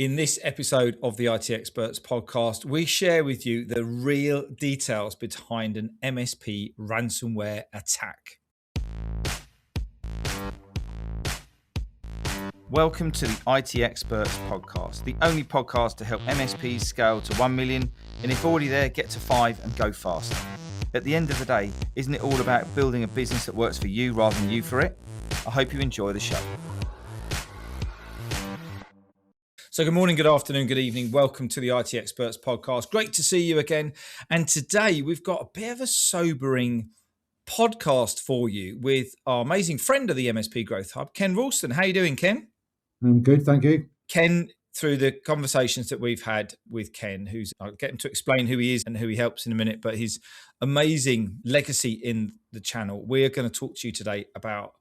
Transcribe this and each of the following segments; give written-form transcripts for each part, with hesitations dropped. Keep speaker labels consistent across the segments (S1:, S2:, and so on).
S1: In this episode of the IT Experts podcast, we share with you the real details behind an MSP ransomware attack. Welcome to the IT Experts podcast, the only podcast to help MSPs scale to 1 million, and if already there, get to 5 and go faster. At the end of the day, isn't it all about building a business that works for you rather than you for it? I hope you enjoy the show. So good morning, good afternoon, good evening. Welcome to the IT Experts podcast. Great to see you again. And today we've got a bit of a sobering podcast for you with our amazing friend of the MSP Growth Hub, Ken Roulston. How are you doing, Ken?
S2: I'm good, thank you.
S1: Ken, through the conversations that we've had with Ken, I'll get him to explain who he is and who he helps in a minute, but his amazing legacy in the channel. We're going to talk to you today about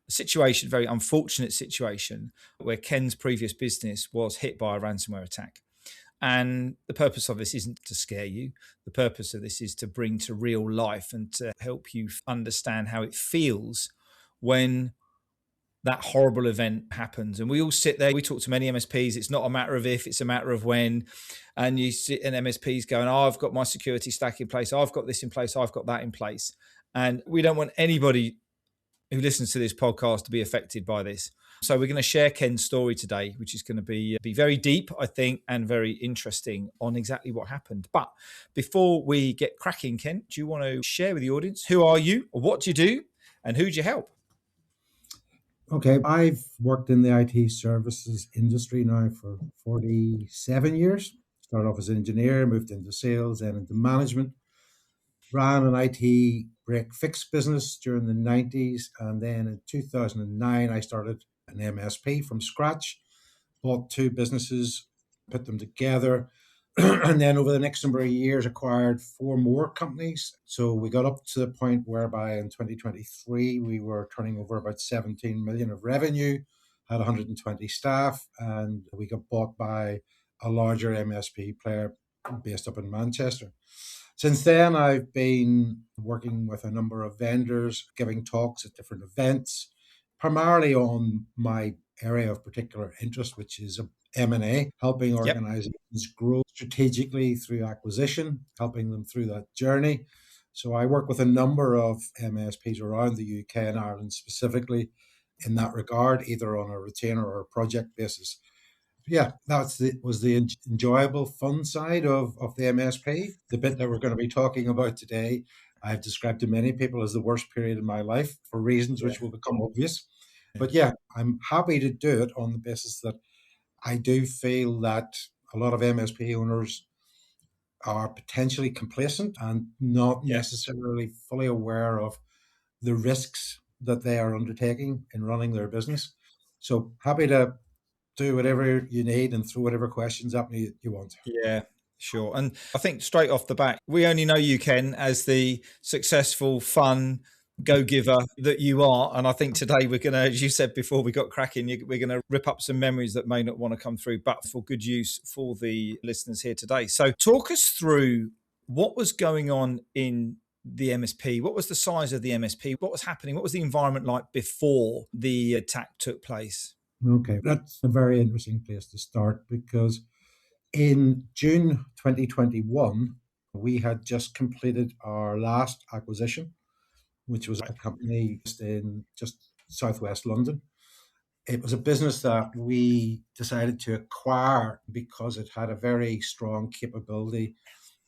S1: a situation, very unfortunate situation, where Ken's previous business was hit by a ransomware attack. And the purpose of this isn't to scare you. The purpose of this is to bring to real life and to help you understand how it feels when that horrible event happens. And we all sit there, we talk to many MSPs. It's not a matter of if, it's a matter of when. And you sit in MSPs going, oh, I've got my security stack in place. I've got this in place. I've got that in place. And we don't want anybody who listens to this podcast to be affected by this. So we're going to share Ken's story today, which is going to be very deep, I think, and very interesting on exactly what happened. But before we get cracking, Ken, do you want to share with the audience, who are you, or what do you do, and who do you help?
S2: Okay, I've worked in the IT services industry now for 47 years. Started off as an engineer, moved into sales, then into management. Ran an IT break-fix business during the 90s, and then in 2009, I started an MSP from scratch, bought two businesses, put them together, and then over the next number of years acquired four more companies. So we got up to the point whereby in 2023, we were turning over about 17 million of revenue, had 120 staff, and we got bought by a larger MSP player based up in Manchester. Since then, I've been working with a number of vendors, giving talks at different events, primarily on my area of particular interest, which is M&A, helping organizations grow strategically through acquisition, helping them through that journey. So I work with a number of MSPs around the UK and Ireland specifically in that regard, either on a retainer or a project basis. Yeah, was the enjoyable, fun side of the MSP. The bit that we're going to be talking about today, I've described to many people as the worst period in my life for reasons which will become obvious. But yeah, I'm happy to do it on the basis that I do feel that a lot of MSP owners are potentially complacent and not necessarily fully aware of the risks that they are undertaking in running their business. So happy to do whatever you need and throw whatever questions at me you want.
S1: Yeah, sure. And I think straight off the bat, we only know you, Ken, as the successful, fun go-giver that you are. And I think today we're going to, as you said before we got cracking, we're going to rip up some memories that may not want to come through, but for good use for the listeners here today. So talk us through what was going on in the MSP. What was the size of the MSP? What was happening? What was the environment like before the attack took place?
S2: Okay, that's a very interesting place to start because in June 2021, we had just completed our last acquisition, which was a company in just southwest London. It was a business that we decided to acquire because it had a very strong capability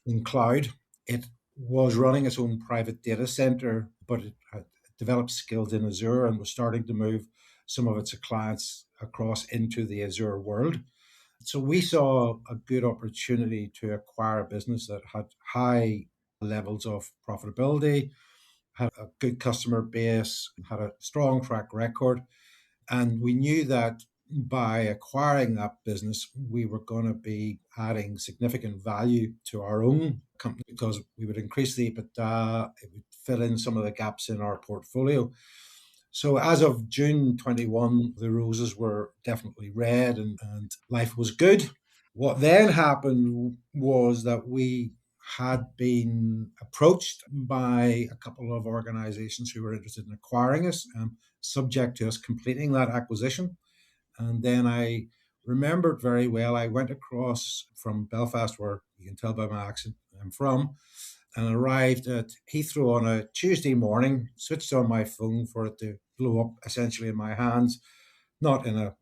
S2: in cloud. It was running its own private data center, but it had developed skills in Azure and was starting to move some of its clients across into the Azure world. So we saw a good opportunity to acquire a business that had high levels of profitability, had a good customer base, had a strong track record. And we knew that by acquiring that business, we were going to be adding significant value to our own company because we would increase the EBITDA, it would fill in some of the gaps in our portfolio. So as of June 21, the roses were definitely red and life was good. What then happened was that we had been approached by a couple of organizations who were interested in acquiring us, subject to us completing that acquisition. And then I remembered very well. I went across from Belfast, where you can tell by my accent I'm from, and arrived at Heathrow on a Tuesday morning, switched on my phone for it to blow up essentially in my hands, not in a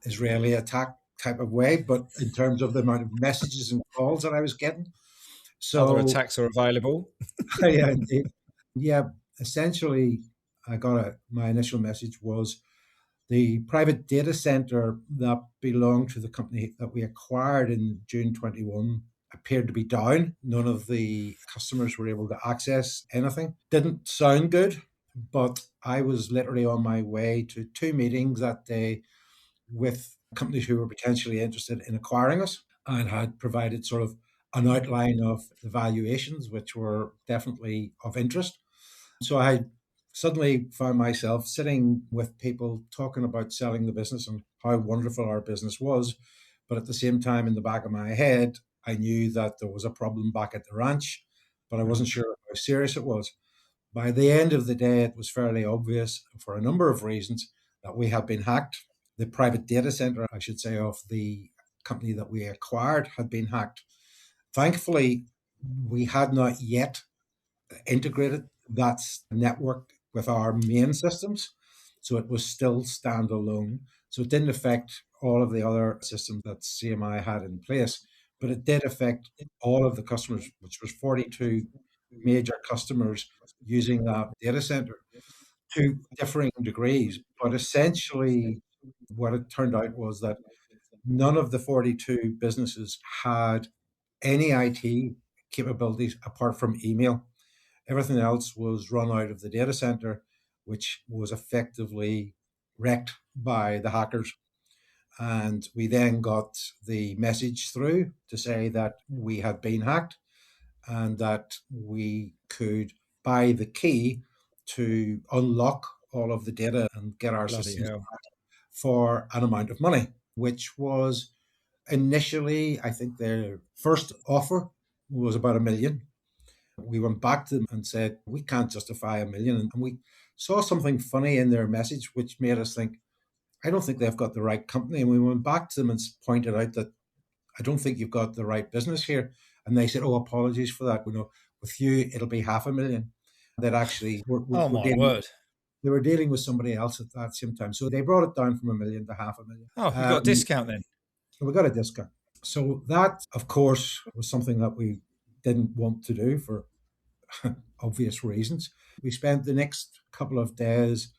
S2: Israeli attack type of way, but in terms of the amount of messages and calls that I was getting.
S1: Other
S2: So,
S1: attacks are available.
S2: yeah, indeed. Yeah, essentially, my initial message was the private data center that belonged to the company that we acquired in June 21 appeared to be down. None of the customers were able to access anything. Didn't sound good, but I was literally on my way to two meetings that day with companies who were potentially interested in acquiring us and had provided sort of an outline of the valuations, which were definitely of interest. So I suddenly found myself sitting with people talking about selling the business and how wonderful our business was. But at the same time, in the back of my head, I knew that there was a problem back at the ranch, but I wasn't sure how serious it was. By the end of the day, it was fairly obvious for a number of reasons that we had been hacked. The private data center, I should say, of the company that we acquired had been hacked. Thankfully, we had not yet integrated that network with our main systems. So it was still standalone. So it didn't affect all of the other systems that CMI had in place, but it did affect all of the customers, which was 42 major customers using that data center to differing degrees. But essentially, what it turned out was that none of the 42 businesses had any IT capabilities apart from email. Everything else was run out of the data center, which was effectively wrecked by the hackers. And we then got the message through to say that we had been hacked and that we could buy the key to unlock all of the data and get our
S1: Bloody
S2: systems
S1: hell.
S2: for an amount of money, which was initially, I think their first offer was about 1 million. We went back to them and said, we can't justify 1 million. And we saw something funny in their message, which made us think, I don't think they've got the right company. And we went back to them and pointed out that I don't think you've got the right business here. And they said, oh, apologies for that. You know, with you, it'll be 500,000. That actually
S1: Oh
S2: we're
S1: my
S2: dealing,
S1: word.
S2: they were dealing with somebody else at that same time. So they brought it down from 1 million to 500,000.
S1: Oh, you got a discount then.
S2: We got a discount. So that, of course, was something that we didn't want to do for obvious reasons. We spent the next couple of days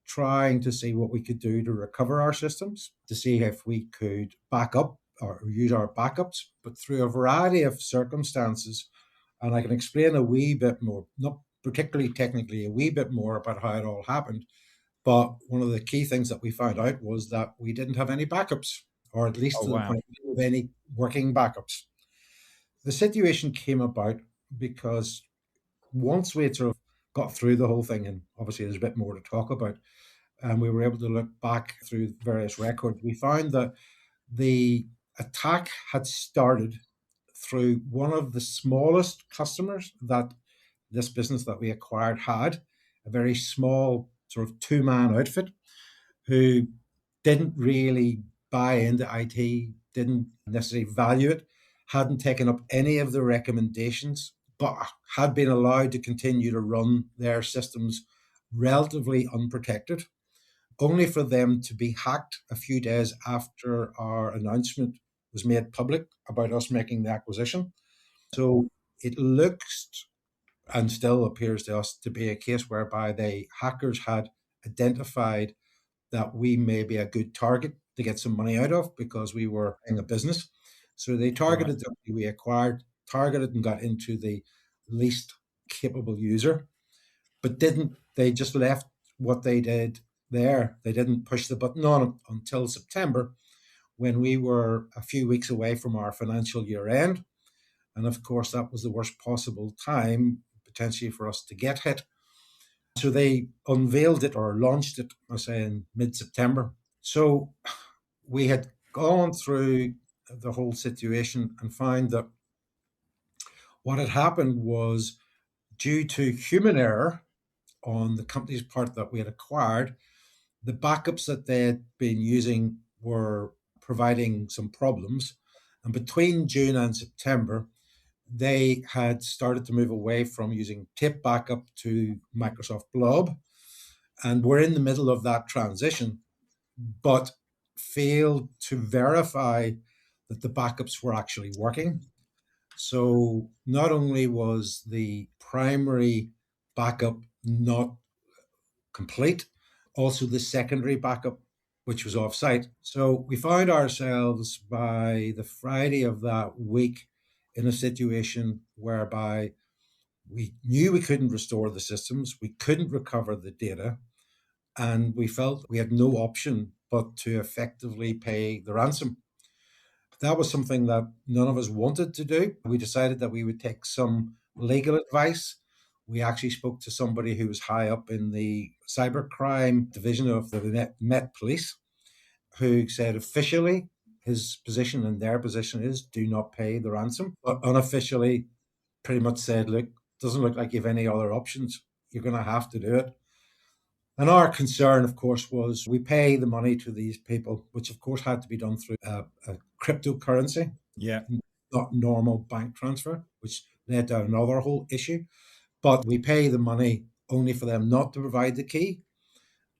S2: trying to see what we could do to recover our systems, to see if we could back up or use our backups, but through a variety of circumstances. And I can explain a wee bit more, not particularly technically, a wee bit more about how it all happened. But one of the key things that we found out was that we didn't have any backups, or at least
S1: Oh,
S2: to the
S1: wow.
S2: point of any working backups. The situation came about because once we had sort of got through the whole thing, and obviously there's a bit more to talk about, and we were able to look back through various records, we found that the attack had started through one of the smallest customers that this business that we acquired had, a very small sort of two-man outfit who didn't really buy into IT, didn't necessarily value it, hadn't taken up any of the recommendations, but had been allowed to continue to run their systems relatively unprotected, only for them to be hacked a few days after our announcement was made public about us making the acquisition. So it looks and still appears to us to be a case whereby the hackers had identified that we may be a good target to get some money out of because we were in a business. So they
S1: Right.
S2: targeted the company we acquired, targeted and got into the least capable user, but they just left what they did there. They didn't push the button on it until September when we were a few weeks away from our financial year end. And of course, that was the worst possible time potentially for us to get hit. So they unveiled it or launched it, I say, in mid-September. So we had gone through the whole situation and found that what had happened was due to human error on the company's part that we had acquired, the backups that they had been using were providing some problems. And between June and September, they had started to move away from using tape backup to Microsoft Blob. And we're in the middle of that transition, but failed to verify that the backups were actually working. So not only was the primary backup not complete, also the secondary backup, which was offsite. So we found ourselves by the Friday of that week in a situation whereby we knew we couldn't restore the systems, we couldn't recover the data, and we felt we had no option but to effectively pay the ransom. That was something that none of us wanted to do. We decided that we would take some legal advice. We actually spoke to somebody who was high up in the cybercrime division of the Met Police, who said officially his position and their position is do not pay the ransom, but unofficially pretty much said, look, doesn't look like you have any other options. You're going to have to do it. And our concern, of course, was we pay the money to these people, which of course had to be done through a cryptocurrency,
S1: Yeah.
S2: not normal bank transfer, which led to another whole issue. But we pay the money only for them not to provide the key.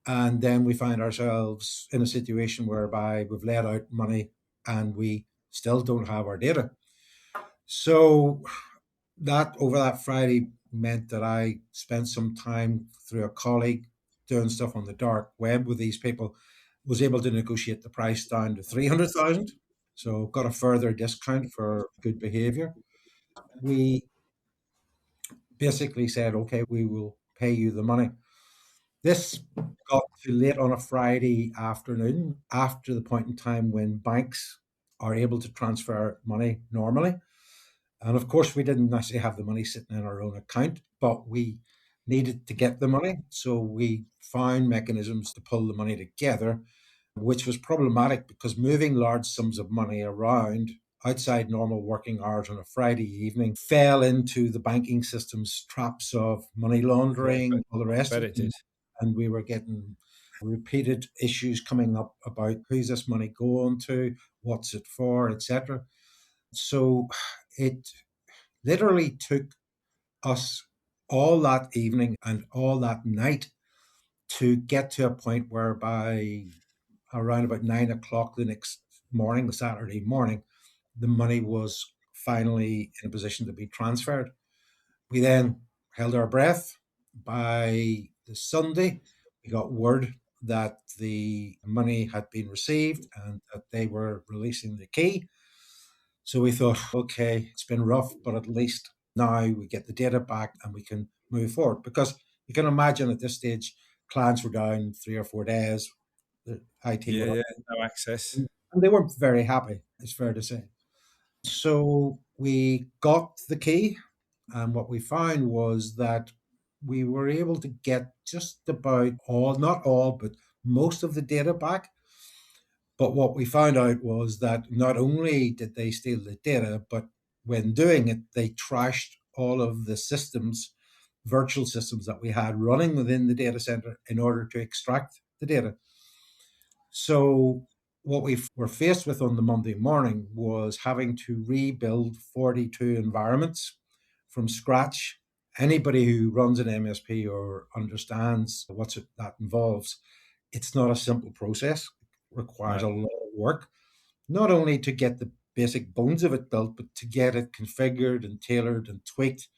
S2: And then we find ourselves in a situation whereby we've let out money and we still don't have our data. So that over that Friday meant that I spent some time through a colleague doing stuff on the dark web with these people, was able to negotiate the price down to 300,000. So got a further discount for good behavior. We basically said, okay, we will pay you the money. This got too late on a Friday afternoon, after the point in time when banks are able to transfer money normally. And of course, we didn't necessarily have the money sitting in our own account, but we needed to get the money. So we found mechanisms to pull the money together, which was problematic because moving large sums of money around outside normal working hours on a Friday evening fell into the banking system's traps of money laundering, all the rest of it. And we were getting repeated issues coming up about who's this money going to, what's it for, etc. So it literally took us all that evening and all that night to get to a point whereby around about 9 o'clock the next morning, the Saturday morning, the money was finally in a position to be transferred. We then held our breath. By the Sunday, we got word that the money had been received and that they were releasing the key. So we thought, okay, it's been rough, but at least now we get the data back and we can move forward. Because you can imagine at this stage, clients were down 3 or 4 days, the IT
S1: no access.
S2: and they weren't very happy, it's fair to say. So we got the key, and what we found was that we were able to get just about all, not all, but most of the data back. But what we found out was that not only did they steal the data, but when doing it, they trashed all of the systems, virtual systems that we had running within the data center in order to extract the data. So what we were faced with on the Monday morning was having to rebuild 42 environments from scratch. Anybody who runs an MSP or understands what that involves, it's not a simple process. It requires a lot of work, not only to get the basic bones of it built, but to get it configured and tailored and tweaked.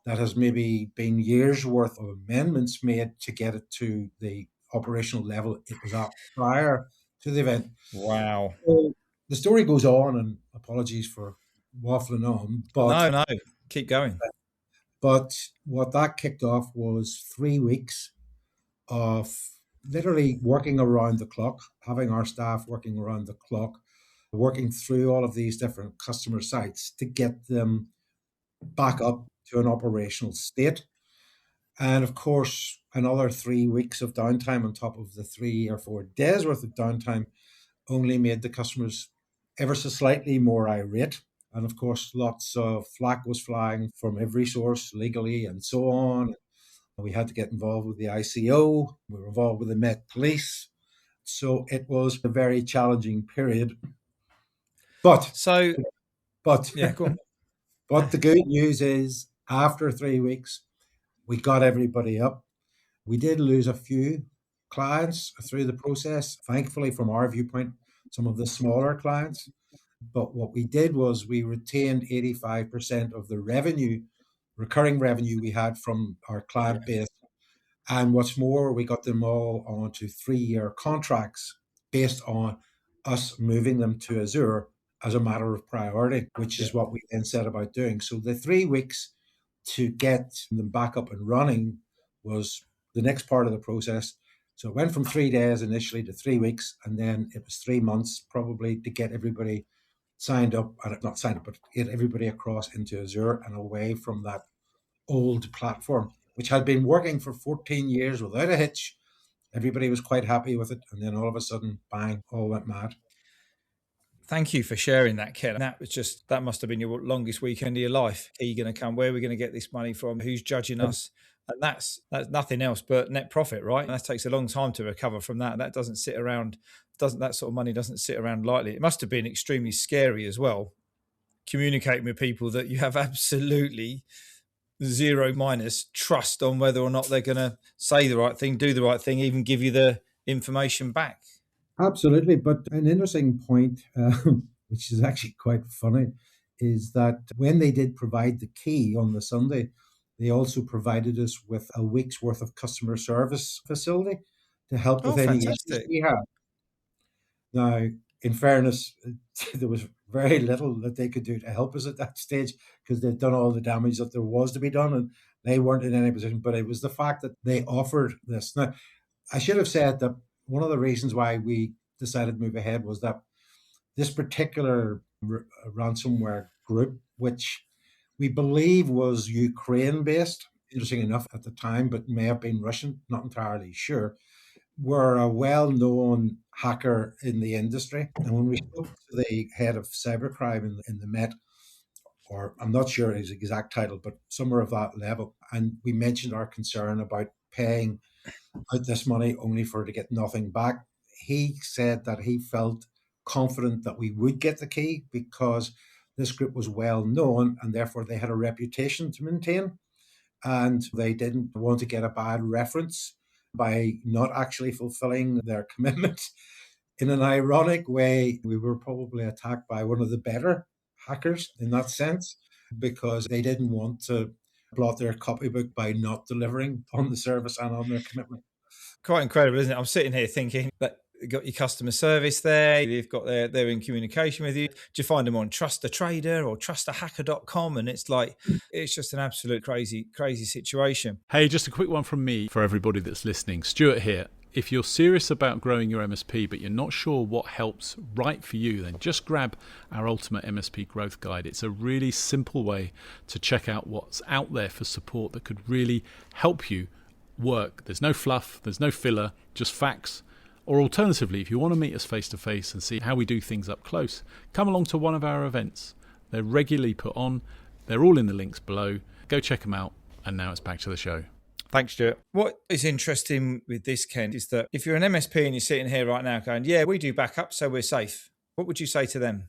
S2: That has maybe been years worth of amendments made to get it to the operational level it was at prior to the event.
S1: Wow.
S2: So the story goes on, and apologies for waffling on, but
S1: no, keep going.
S2: But what that kicked off was 3 weeks of literally working around the clock, having our staff working around the clock, working through all of these different customer sites to get them back up to an operational state. And of course, another 3 weeks of downtime on top of the 3 or 4 days worth of downtime only made the customers ever so slightly more irate. And of course, lots of flack was flying from every source legally and so on. We had to get involved with the ICO. We were involved with the Met Police. So it was a very challenging period. But
S1: So,
S2: but
S1: yeah, go on.
S2: but the good news is after 3 weeks, we got everybody up. We did lose a few clients through the process, thankfully, from our viewpoint, some of the smaller clients. But what we did was we retained 85% of the revenue, recurring revenue we had from our
S1: Yeah,
S2: client base. And what's more, we got them all onto 3-year contracts based on us moving them to Azure as a matter of priority, which
S1: yeah,
S2: is what we then set about doing. So the 3 weeks to get them back up and running was the next part of the process. So it went from 3 days initially to 3 weeks, and then it was 3 months probably to get everybody signed up, and not signed up, but get everybody across into Azure and away from that old platform, which had been working for 14 years without a hitch. Everybody was quite happy with it. And then all of a sudden, bang, all went mad.
S1: thank you for sharing that, Ken. That must have been your longest weekend of your life. Are you going to come? Where are we going to get this money from? Who's judging us? And that's nothing else but net profit, right? And that takes a long time to recover from that. That doesn't sit around, doesn't that sort of money doesn't sit around lightly. It must have been extremely scary as well, communicating with people that you have absolutely zero minus trust on whether or not they're going to say the right thing, do the right thing, even give you the information back.
S2: Absolutely. But an interesting point, which is actually quite funny, is that when they did provide the key on the Sunday, they also provided us with a week's worth of customer service facility to help
S1: Oh,
S2: with any issues
S1: fantastic.
S2: we had. Now, in fairness, there was very little that they could do to help us at that stage because they'd done all the damage that there was to be done and they weren't in any position. But it was the fact that they offered this. Now, I should have said that one of the reasons why we decided to move ahead was that this particular ransomware group, which we believe was Ukraine based, interesting enough at the time, but may have been Russian, not entirely sure, were a well-known hacker in the industry. And when we spoke to the head of cybercrime in the Met, or I'm not sure his exact title, but somewhere of that level, and we mentioned our concern about paying out this money only for to get nothing back, he said that he felt confident that we would get the key because this group was well known and therefore they had a reputation to maintain and they didn't want to get a bad reference by not actually fulfilling their commitment. In an ironic way, we were probably attacked by one of the better hackers in that sense because they didn't want to blot their copybook by not delivering on the service and on their commitment.
S1: Quite incredible, isn't it? I'm sitting here thinking that you've got your customer service there, you've got they're in communication with you. Do you find them on Trust a Trader or trustahacker.com? And it's like, it's just an absolute crazy, crazy situation.
S3: Hey, just a quick one from me for everybody that's listening. Stuart here. If you're serious about growing your MSP, but you're not sure what helps right for you, then just grab our Ultimate MSP Growth Guide. It's a really simple way to check out what's out there for support that could really help you work. There's no fluff, there's no filler, just facts. Or alternatively, if you want to meet us face to face and see how we do things up close, come along to one of our events. They're regularly put on. They're all in the links below. Go check them out. And now it's back to the show.
S1: Thanks, Stuart. What is interesting with this, Ken, is that if you're an MSP and you're sitting here right now going, yeah, we do backup, so we're safe, what would you say to them?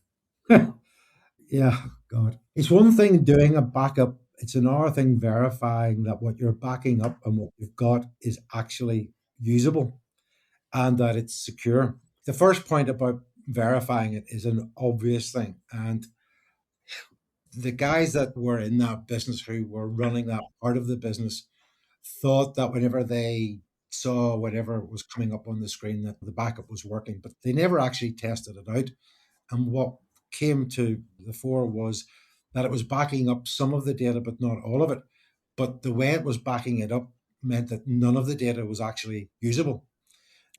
S2: Yeah, God. It's one thing doing a backup, it's another thing verifying that what you're backing up and what you've got is actually usable and that it's secure. The first point about verifying it is an obvious thing. And the guys that were in that business who were running that part of the business thought that whenever they saw whatever was coming up on the screen that the backup was working, but they never actually tested it out. And what came to the fore was that it was backing up some of the data, but not all of it. But the way it was backing it up meant that none of the data was actually usable.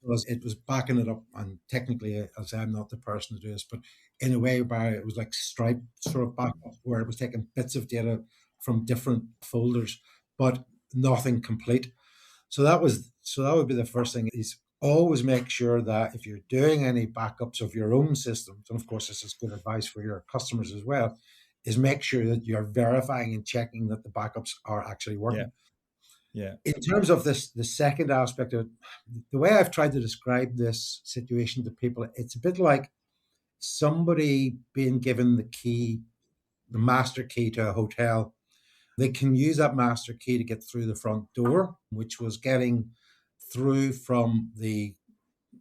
S2: It was backing it up, and technically, as I'm not the person to do this, but in a way where it was like Stripe sort of backup, where it was taking bits of data from different folders, but nothing complete. So that would be the first thing is always make sure that if you're doing any backups of your own systems, and of course this is good advice for your customers as well, is make sure that you're verifying and checking that the backups are actually working.
S1: Yeah. Yeah.
S2: In terms of this, the second aspect of it, the way I've tried to describe this situation to people, it's a bit like somebody being given the key, the master key to a hotel. They can use that master key to get through the front door, which was getting through from the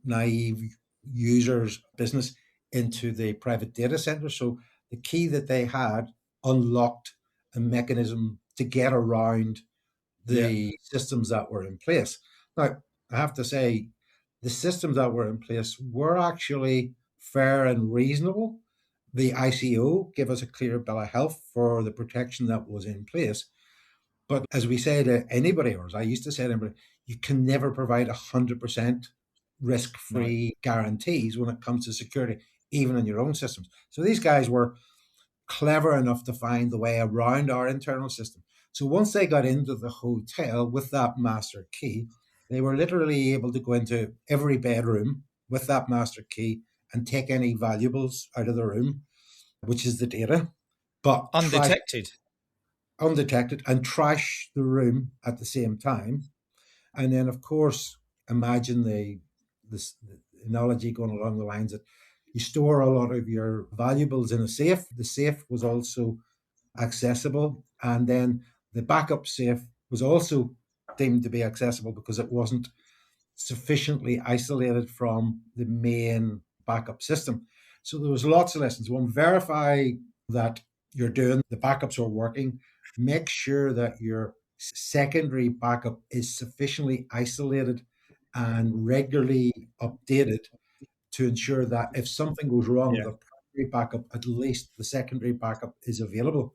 S2: naive user's business into the private data center. So the key that they had unlocked a mechanism to get around the systems that were in place. Now, I have to say, the systems that were in place were actually fair and reasonable. The ICO gave us a clear bill of health for the protection that was in place. But as we say to anybody, or as I used to say to anybody, you can never provide 100% risk-free guarantees when it comes to security, even in your own systems. So these guys were clever enough to find the way around our internal system. So once they got into the hotel with that master key, they were literally able to go into every bedroom with that master key and take any valuables out of the room, which is the data, but
S1: undetected
S2: and trash the room at the same time. And then, of course, imagine the analogy going along the lines that you store a lot of your valuables in a safe. The safe was also accessible, and then the backup safe was also deemed to be accessible because it wasn't sufficiently isolated from the main backup system. So there was lots of lessons. One, verify that you're doing the backups are working. Make sure that your secondary backup is sufficiently isolated and regularly updated to ensure that if something goes wrong with a primary backup, at least the secondary backup is available.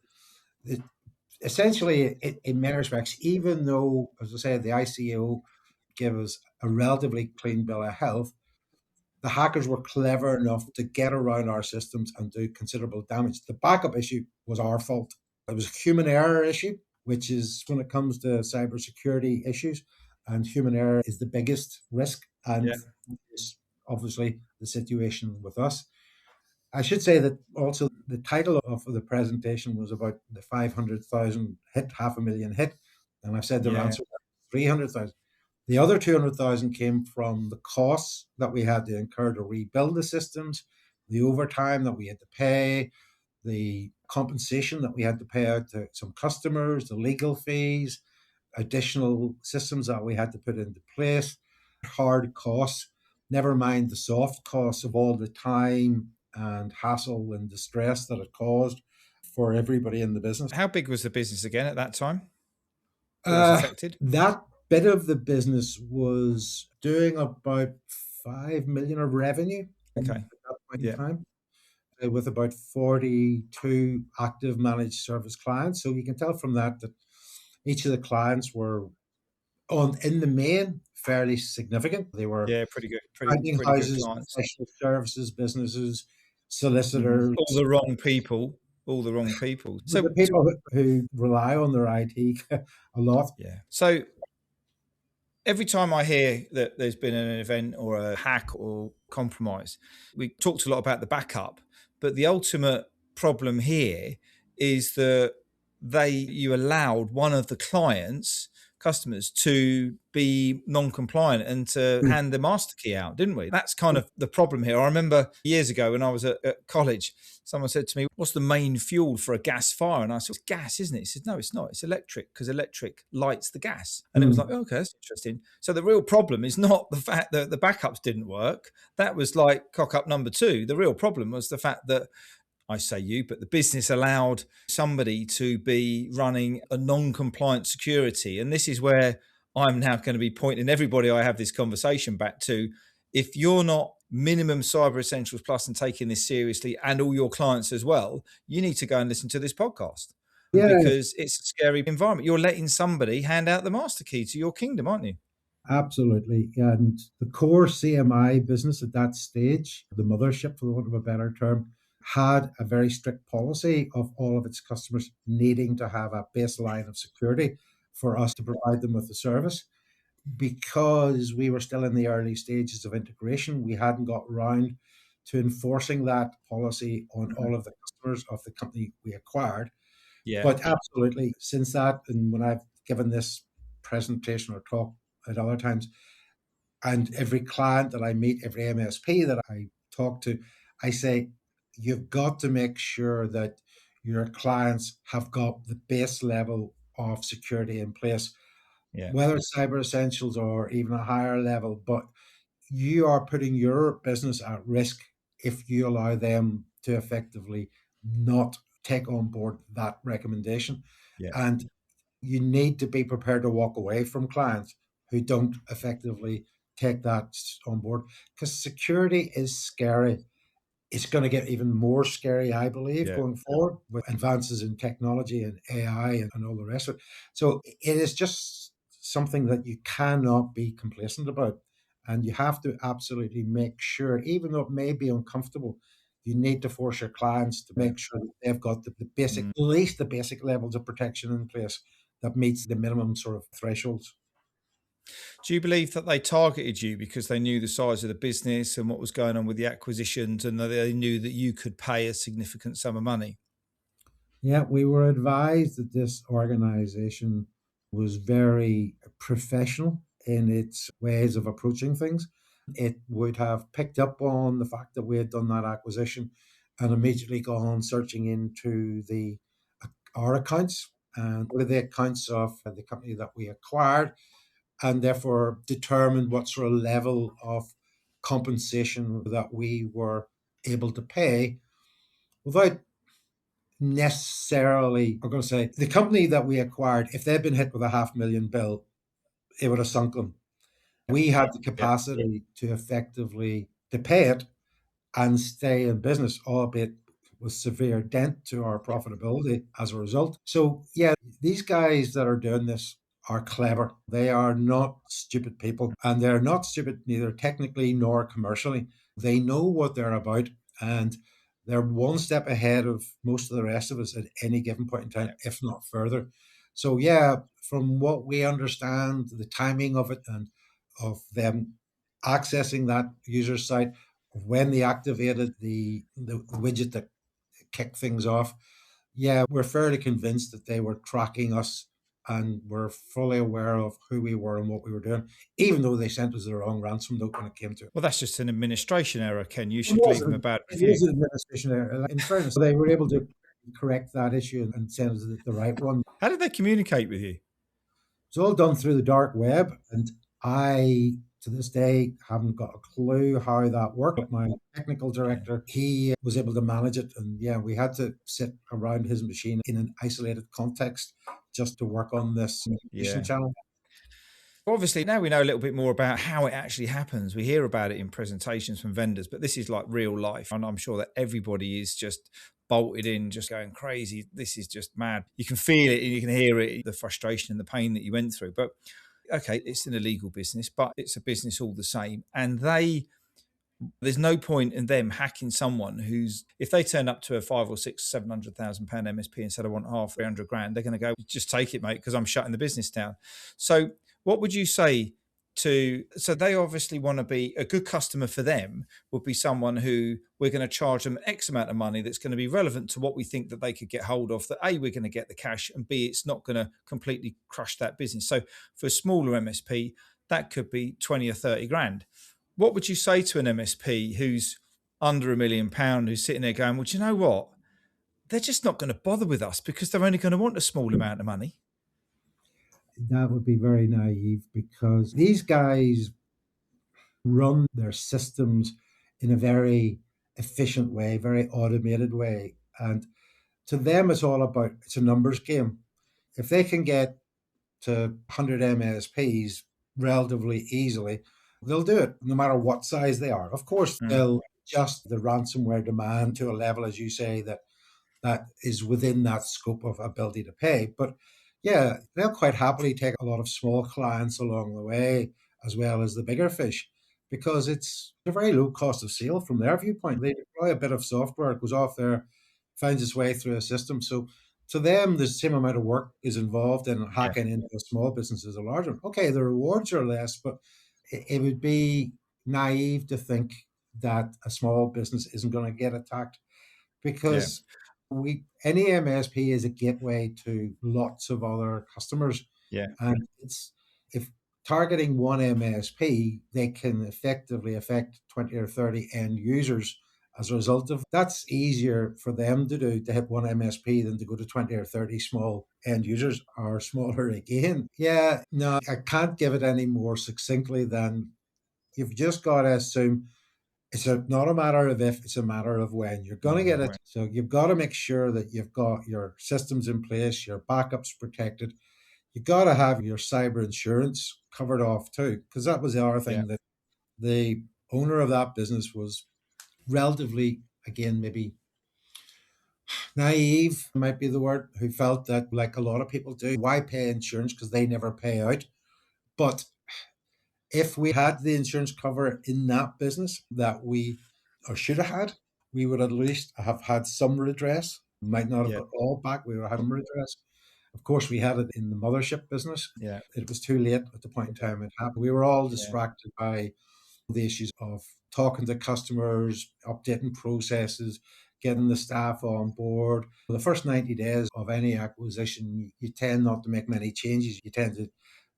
S2: Essentially, in many respects, even though, as I said, the ICO gave us a relatively clean bill of health, the hackers were clever enough to get around our systems and do considerable damage. The backup issue was our fault. It was a human error issue, which is when it comes to cybersecurity issues, and human error is the biggest risk, and is obviously the situation with us. I should say that also the title of the presentation was about the 500,000 hit, 500,000 hit, and I've said the ransomware 300,000. The other 200,000 came from the costs that we had to incur to rebuild the systems, the overtime that we had to pay, the compensation that we had to pay out to some customers, the legal fees, additional systems that we had to put into place, hard costs, never mind the soft costs of all the time and hassle and distress that it caused for everybody in the business.
S1: How big was the business again at that time that was affected?
S2: That bit of the business was doing about 5 million of revenue at that point in time, with about 42 active managed service clients. So you can tell from that each of the clients were in the main fairly significant. They were
S1: pretty good
S2: houses,
S1: clients,
S2: professional services businesses, solicitors,
S1: all the wrong people.
S2: So the people who rely on their IT a lot.
S1: Yeah. So every time I hear that there's been an event or a hack or compromise, we talked a lot about the backup, but the ultimate problem here is that you allowed one of the customers to be non-compliant and to hand the master key out, didn't we? That's kind of the problem here. I remember years ago when I was at college, someone said to me, what's the main fuel for a gas fire? And I said, it's gas, isn't it? He said, no, it's not. It's electric, because electric lights the gas. And it was like, okay, that's interesting. So the real problem is not the fact that the backups didn't work. That was like cock up number two. The real problem was the fact that, I say you, but the business allowed somebody to be running a non-compliant security. And this is where I'm now going to be pointing everybody I have this conversation back to. If you're not minimum Cyber Essentials Plus and taking this seriously, and all your clients as well, you need to go and listen to this podcast, because it's a scary environment. You're letting somebody hand out the master key to your kingdom, aren't you?
S2: Absolutely. And the core CMI business at that stage, the mothership, for the want of a better term, had a very strict policy of all of its customers needing to have a baseline of security for us to provide them with the service. Because we were still in the early stages of integration, we hadn't got around to enforcing that policy on all of the customers of the company we acquired. But absolutely, since that, and when I've given this presentation or talk at other times. And every client that I meet, every MSP that I talk to, I say, you've got to make sure that your clients have got the base level of security in place,
S1: Yeah.
S2: whether it's cyber essentials or even a higher level. But you are putting your business at risk if you allow them to effectively not take on board that recommendation.
S1: Yeah.
S2: And you need to be prepared to walk away from clients who don't effectively take that on board, because security is scary. It's going to get even more scary, I believe,
S1: Yeah.
S2: going forward with advances in technology and AI and all the rest of it. So it is just something that you cannot be complacent about. And you have to absolutely make sure, even though it may be uncomfortable, you need to force your clients to make sure that they've got the basic, at least the basic levels of protection in place that meets the minimum sort of thresholds.
S1: Do you believe that they targeted you because they knew the size of the business and what was going on with the acquisitions, and that they knew that you could pay a significant sum of money?
S2: Yeah, we were advised that this organization was very professional in its ways of approaching things. It would have picked up on the fact that we had done that acquisition and immediately gone searching into our accounts and what are the accounts of the company that we acquired, and therefore determined what sort of level of compensation that we were able to pay without necessarily, I'm going to say, the company that we acquired, if they'd been hit with a $500,000 bill, it would have sunk them. We had the
S1: Yeah.
S2: capacity to effectively to pay it and stay in business, albeit with severe dent to our profitability as a result. So yeah, these guys that are doing this are clever. They are not stupid people, and they're not stupid neither technically nor commercially. They know what they're about, and they're one step ahead of most of the rest of us at any given point in time, if not further. So yeah, from what we understand, the timing of it and of them accessing that user site, when they activated the widget that kicked things off, yeah, we're fairly convinced that they were tracking us and were fully aware of who we were and what we were doing, even though they sent us the wrong ransom note when it came to it.
S1: Well, that's just an administration error, Ken. You
S2: It
S1: should leave them a
S2: wasn't.
S1: bad
S2: It
S1: review.
S2: was an administration error. In fairness, they were able to correct that issue and send us the right one.
S1: How did they communicate with you?
S2: It's all done through the dark web, and I, to this day, haven't got a clue how that worked. My technical director, he was able to manage it, and yeah, we had to sit around his machine in an isolated context just to work on this communication channel.
S1: Obviously, now we know a little bit more about how it actually happens. We hear about it in presentations from vendors, but this is like real life. And I'm sure that everybody is just bolted in, just going crazy. This is just mad. You can feel it and you can hear it, the frustration and the pain that you went through. But okay, it's an illegal business, but it's a business all the same. And there's no point in them hacking someone who's, if they turn up to a £500,000 or £700,000 MSP and said, I want half, 300 grand, they're going to go, just take it, mate, because I'm shutting the business down. So what would you say so they obviously want to be a good customer for them would be someone who we're going to charge them X amount of money that's going to be relevant to what we think that they could get hold of, that A, we're going to get the cash, and B, it's not going to completely crush that business. So for a smaller MSP, that could be 20 or 30 grand. What would you say to an MSP who's under £1 million, who's sitting there going, well, do you know what? They're just not going to bother with us because they're only going to want a small amount of money.
S2: That would be very naive, because these guys run their systems in a very efficient way, very automated way. And to them, it's all about, it's a numbers game. If they can get to 100 MSPs relatively easily, they'll do it no matter what size they are. Of course, they'll adjust the ransomware demand to a level, as you say, that is within that scope of ability to pay. But yeah, they'll quite happily take a lot of small clients along the way, as well as the bigger fish, because it's a very low cost of sale from their viewpoint. They deploy a bit of software, it goes off there, finds its way through a system. So to them, the same amount of work is involved in hacking into a small business as a large one. Okay, the rewards are less, but it would be naive to think that a small business isn't going to get attacked, because any MSP is a gateway to lots of other customers.
S1: Yeah.
S2: And it's if targeting one MSP, they can effectively affect 20 or 30 end users as a result of that's easier for them to do to hit one MSP than to go to 20 or 30 small end users or smaller again. Yeah, no, I can't give it any more succinctly than you've just got to assume not a matter of if, it's a matter of when. You're going to get it. So you've got to make sure that you've got your systems in place, your backups protected. You've got to have your cyber insurance covered off too, because that was the other thing that the owner of that business was relatively, again, maybe naive might be the word, who felt that, like a lot of people do, why pay insurance because they never pay out. But if we had the insurance cover in that business that we or should have had, we would at least have had some redress. We might not have got all back, we would have had some redress. Of course, we had it in the mothership business.
S1: Yeah.
S2: It was too late at the point in time it happened. We were all distracted by the issues of talking to customers, updating processes, getting the staff on board. For the first 90 days of any acquisition, you tend not to make many changes. You tend to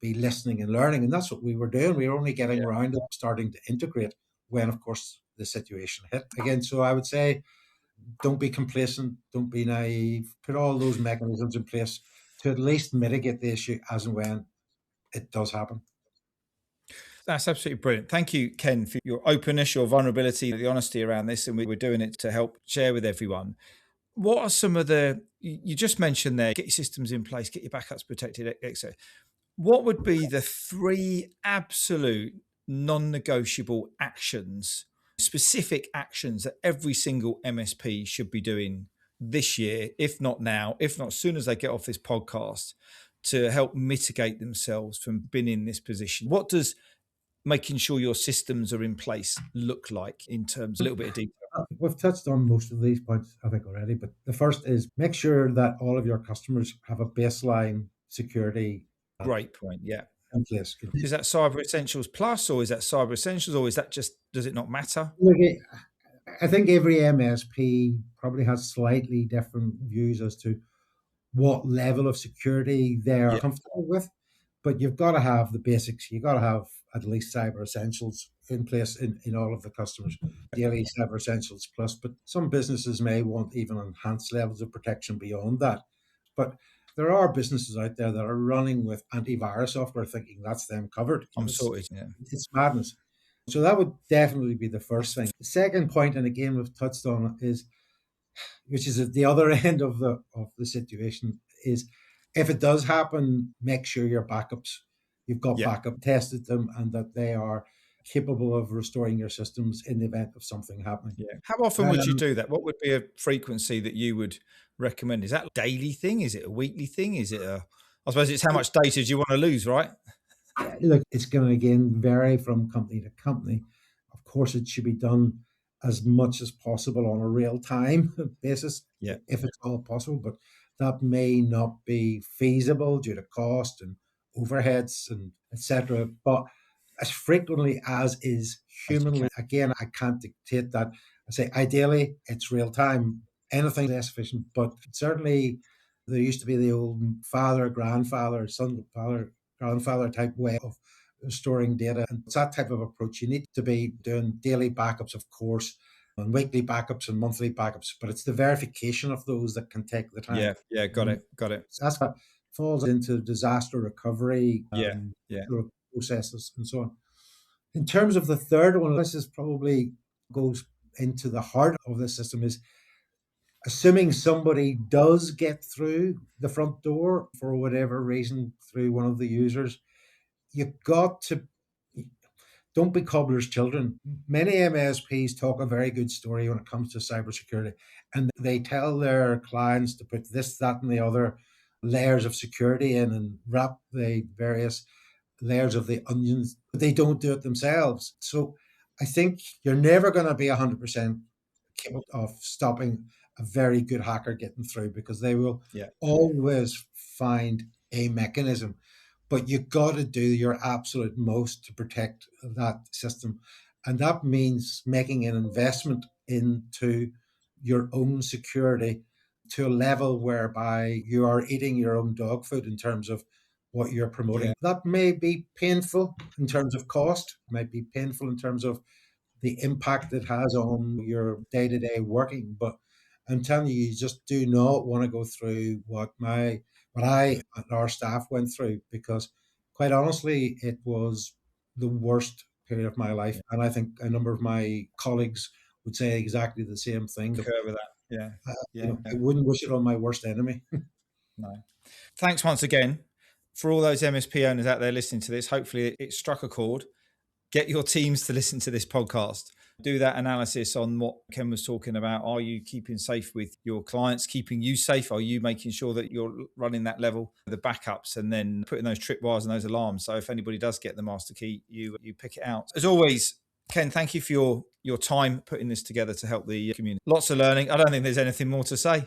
S2: be listening and learning. And that's what we were doing. We were only getting around to starting to integrate when, of course, the situation hit again. So I would say, don't be complacent, don't be naive, put all those mechanisms in place to at least mitigate the issue as and when it does happen.
S1: That's absolutely brilliant. Thank you, Ken, for your openness, your vulnerability, the honesty around this. And we're doing it to help share with everyone. What are some of you just mentioned there, get your systems in place, get your backups protected, etc. What would be the 3 absolute non-negotiable actions, specific actions that every single MSP should be doing this year, if not now, if not as soon as they get off this podcast, to help mitigate themselves from being in this position? What does making sure your systems are in place look like in terms of a little bit of detail?
S2: We've touched on most of these points, I think, already, but the first is make sure that all of your customers have a baseline security.
S1: Great point. Yeah.
S2: In place.
S1: Is that Cyber Essentials Plus, or is that Cyber Essentials, or is that just, does it not matter?
S2: Look, I think every MSP probably has slightly different views as to what level of security they're comfortable with, but you've got to have the basics. You've got to have at least Cyber Essentials in place in all of the customers. Daily Cyber Essentials Plus, but some businesses may want even enhanced levels of protection beyond that. But there are businesses out there that are running with antivirus software thinking that's them covered.
S1: I'm sorted. Yeah.
S2: It's madness. So that would definitely be the first thing. The second point, and again we've touched on it, is, which is at the other end of the situation, is if it does happen, make sure your backups, you've got backup, tested them, and that they are capable of restoring your systems in the event of something happening.
S1: Yeah. How often would you do that? What would be a frequency that you would recommend? Is that a daily thing? Is it a weekly thing? Is it I suppose it's how much data do you want to lose, right?
S2: Look, it's going to, again, vary from company to company. Of course, it should be done as much as possible on a real-time basis, if it's all possible, but that may not be feasible due to cost and overheads and etc. But as frequently as is humanly, again, I can't dictate that. I say ideally it's real-time, anything less efficient, but certainly there used to be the old father, grandfather, son, father, grandfather type way of storing data. And it's that type of approach. You need to be doing daily backups, of course, and weekly backups and monthly backups, but it's the verification of those that can take the time.
S1: Yeah, got it.
S2: That's what falls into disaster recovery processes and so on. In terms of the third one, this is probably goes into the heart of the system, is assuming somebody does get through the front door for whatever reason through one of the users, you've got to, don't be cobbler's children. Many MSPs talk a very good story when it comes to cybersecurity, and they tell their clients to put this, that, and the other layers of security in and wrap the various layers of the onions, but they don't do it themselves. So I think you're never going to be 100% capable of stopping a very good hacker getting through, because they will always find a mechanism. But you've got to do your absolute most to protect that system. And that means making an investment into your own security to a level whereby you are eating your own dog food in terms of what you're promoting. That may be painful in terms of cost, might be painful in terms of the impact it has on your day-to-day working. But I'm telling you, you just do not want to go through what I and our staff went through, because quite honestly, it was the worst period of my life. And I think a number of my colleagues would say exactly the same thing.
S1: With that.
S2: I wouldn't wish it on my worst enemy.
S1: No. Thanks once again for all those MSP owners out there listening to this. Hopefully it struck a chord. Get your teams to listen to this podcast. Do that analysis on what Ken was talking about. Are you keeping safe with your clients, keeping you safe? Are you making sure that you're running that level, the backups, and then putting those tripwires and those alarms? So if anybody does get the master key, you pick it out. As always, Ken, thank you for your time putting this together to help the community. Lots of learning. I don't think there's anything more to say.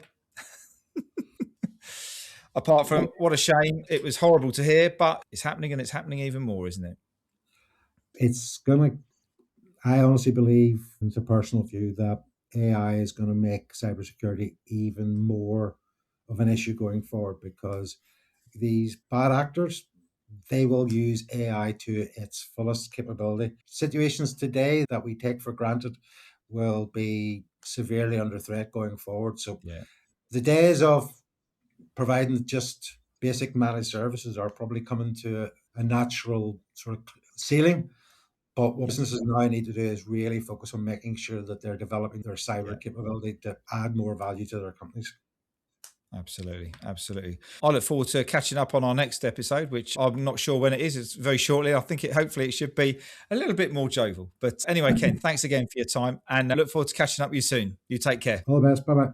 S1: Apart from, what a shame. It was horrible to hear, but it's happening, and it's happening even more, isn't it?
S2: I honestly believe, it's a personal view, that AI is going to make cybersecurity even more of an issue going forward, because these bad actors, they will use AI to its fullest capability. Situations today that we take for granted will be severely under threat going forward. So the days of providing just basic managed services are probably coming to a natural sort of ceiling. But what businesses now need to do is really focus on making sure that they're developing their cyber capability to add more value to their companies.
S1: Absolutely. I look forward to catching up on our next episode, which I'm not sure when it is. It's very shortly. I think hopefully it should be a little bit more jovial. But anyway, Ken, thanks again for your time, and I look forward to catching up with you soon. You take care.
S2: All the best. Bye-bye.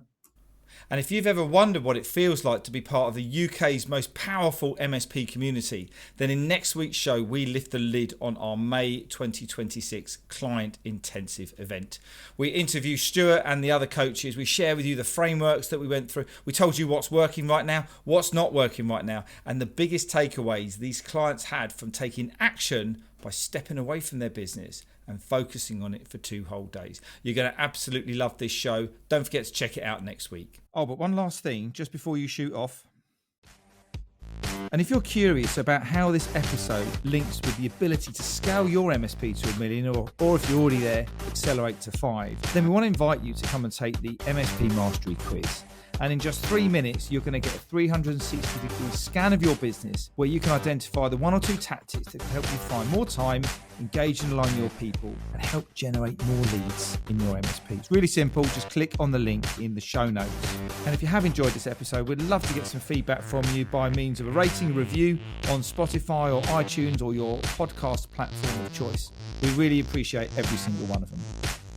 S1: And if you've ever wondered what it feels like to be part of the UK's most powerful MSP community, then in next week's show, we lift the lid on our May 2026 Client Intensive event. We interview Stuart and the other coaches. We share with you the frameworks that we went through. We told you what's working right now, what's not working right now, and the biggest takeaways these clients had from taking action by stepping away from their business and focusing on it for 2 whole days. You're going to absolutely love this show. Don't forget to check it out next week. Oh, but one last thing, just before you shoot off. And if you're curious about how this episode links with the ability to scale your MSP to $1 million, or if you're already there, accelerate to 5, then we want to invite you to come and take the MSP Mastery Quiz. And in just 3 minutes, you're going to get a 360-degree scan of your business, where you can identify the 1 or 2 tactics that can help you find more time, engage and align your people, and help generate more leads in your MSP. It's really simple. Just click on the link in the show notes. And if you have enjoyed this episode, we'd love to get some feedback from you by means of a rating, review on Spotify or iTunes or your podcast platform of choice. We really appreciate every single one of them.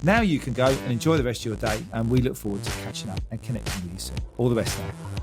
S1: Now you can go and enjoy the rest of your day, and we look forward to catching up and connecting with you soon. All the best now.